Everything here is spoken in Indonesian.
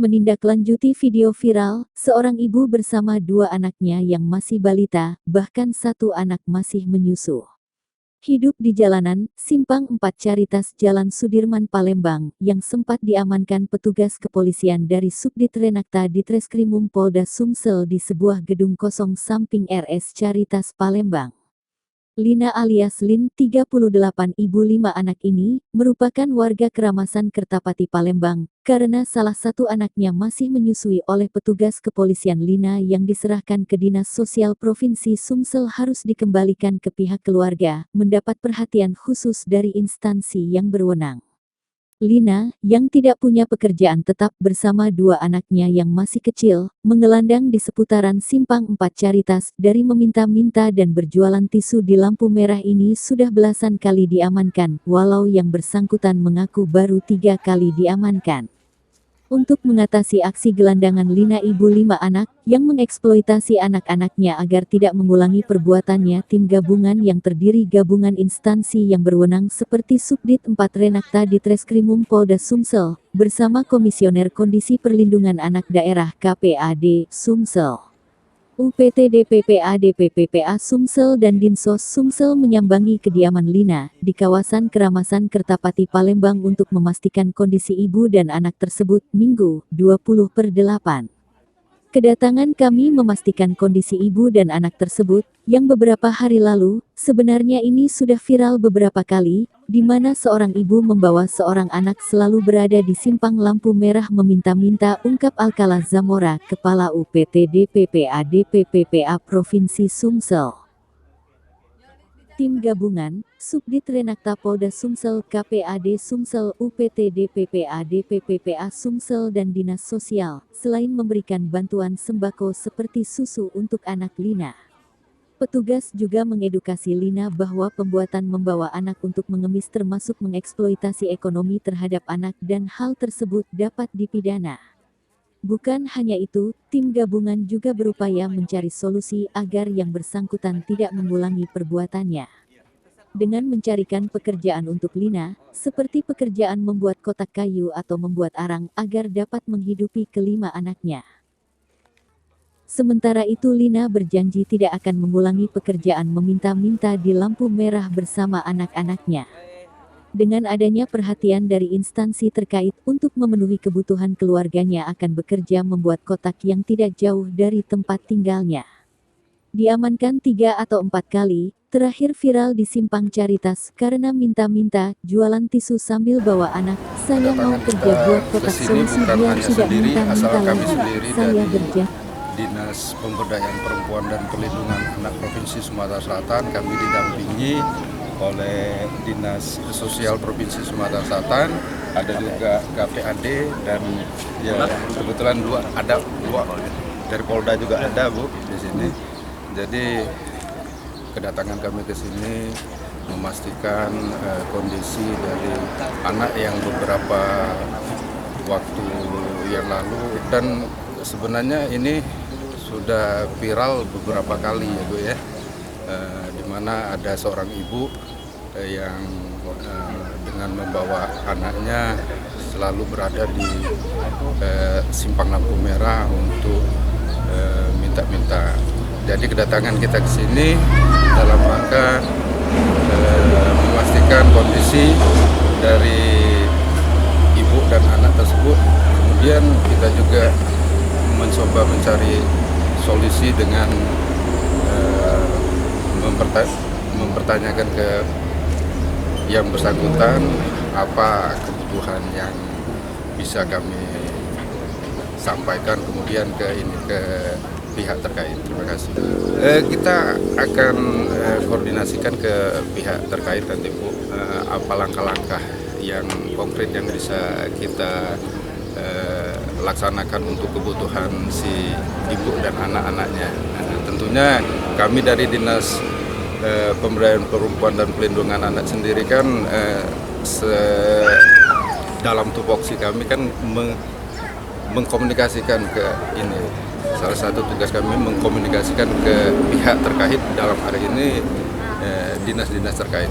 Menindaklanjuti video viral, seorang ibu bersama dua anaknya yang masih balita, bahkan satu anak masih menyusu. Hidup di jalanan, Simpang 4 Caritas Jalan Sudirman Palembang, yang sempat diamankan petugas kepolisian dari Subdit Renakta Ditreskrimum Polda Sumsel di sebuah gedung kosong samping RS Caritas Palembang. Lina alias Lin, 38, ibu 5 anak ini, merupakan warga Keramasan Kertapati Palembang, karena salah satu anaknya masih menyusui oleh petugas kepolisian. Lina yang diserahkan ke Dinas Sosial Provinsi Sumsel harus dikembalikan ke pihak keluarga, mendapat perhatian khusus dari instansi yang berwenang. Lina, yang tidak punya pekerjaan tetap bersama dua anaknya yang masih kecil, mengelandang di seputaran Simpang 4 Caritas, dari meminta-minta dan berjualan tisu di lampu merah ini sudah belasan kali diamankan, walau yang bersangkutan mengaku baru 3 kali diamankan. Untuk mengatasi aksi gelandangan Lina, ibu 5 anak, yang mengeksploitasi anak-anaknya agar tidak mengulangi perbuatannya, tim gabungan yang terdiri gabungan instansi yang berwenang seperti Subdit 4 Renakta Ditreskrimum Polda Sumsel, bersama Komisioner Kondisi Perlindungan Anak Daerah KPAD Sumsel, UPTD PPA Sumsel dan Dinsos Sumsel menyambangi kediaman Lina di kawasan Keramasan Kertapati Palembang untuk memastikan kondisi ibu dan anak tersebut. Minggu, 20/8. Kedatangan kami memastikan kondisi ibu dan anak tersebut, yang beberapa hari lalu, sebenarnya ini sudah viral beberapa kali, di mana seorang ibu membawa seorang anak selalu berada di simpang lampu merah meminta-minta, ungkap Alkala Zamora, Kepala UPTD PPA Provinsi Sumsel. Tim gabungan, Subdit Renakta Polda Sumsel, KPAD Sumsel, UPTD PPA Sumsel dan Dinas Sosial, selain memberikan bantuan sembako seperti susu untuk anak Lina. Petugas juga mengedukasi Lina bahwa pembuatan membawa anak untuk mengemis termasuk mengeksploitasi ekonomi terhadap anak dan hal tersebut dapat dipidana. Bukan hanya itu, tim gabungan juga berupaya mencari solusi agar yang bersangkutan tidak mengulangi perbuatannya. Dengan mencarikan pekerjaan untuk Lina, seperti pekerjaan membuat kotak kayu atau membuat arang agar dapat menghidupi kelima anaknya. Sementara itu Lina berjanji tidak akan mengulangi pekerjaan meminta-minta di lampu merah bersama anak-anaknya. Dengan adanya perhatian dari instansi terkait untuk memenuhi kebutuhan keluarganya akan bekerja membuat kotak yang tidak jauh dari tempat tinggalnya. Diamankan 3 atau 4 kali, terakhir viral di Simpang Caritas karena minta-minta, jualan tisu sambil bawa anak, saya mau kerja buat kotak solusi biar tidak minta-minta lagi, saya kerja. Dinas Pemberdayaan Perempuan dan Perlindungan Anak Provinsi Sumatera Selatan, kami didampingi oleh Dinas Sosial Provinsi Sumatera Selatan, ada juga KPAD dan ya kebetulan ada dua dari Polda juga ada Bu di sini. Jadi kedatangan kami ke sini memastikan kondisi dari anak yang beberapa waktu yang lalu, dan sebenarnya ini sudah viral beberapa kali ya Bu ya. Di mana ada seorang ibu yang dengan membawa anaknya selalu berada di simpang lampu merah untuk minta-minta. Jadi kedatangan kita ke sini dalam rangka memastikan kondisi dari ibu dan anak tersebut. Kemudian kita juga mencoba mencari solusi dengan mempertanyakan ke yang bersangkutan apa kebutuhan yang bisa kami sampaikan kemudian ke pihak terkait. Terima kasih. Kita akan koordinasikan ke pihak terkait nanti Bu, apa langkah-langkah yang konkret yang bisa kita laksanakan untuk kebutuhan si ibu dan anak-anaknya. Tentunya kami dari Dinas Pemberdayaan Perempuan dan Perlindungan Anak sendiri kan dalam tupoksi kami kan mengkomunikasikan ke ini. Salah satu tugas kami mengkomunikasikan ke pihak terkait, dalam hari ini dinas-dinas terkait.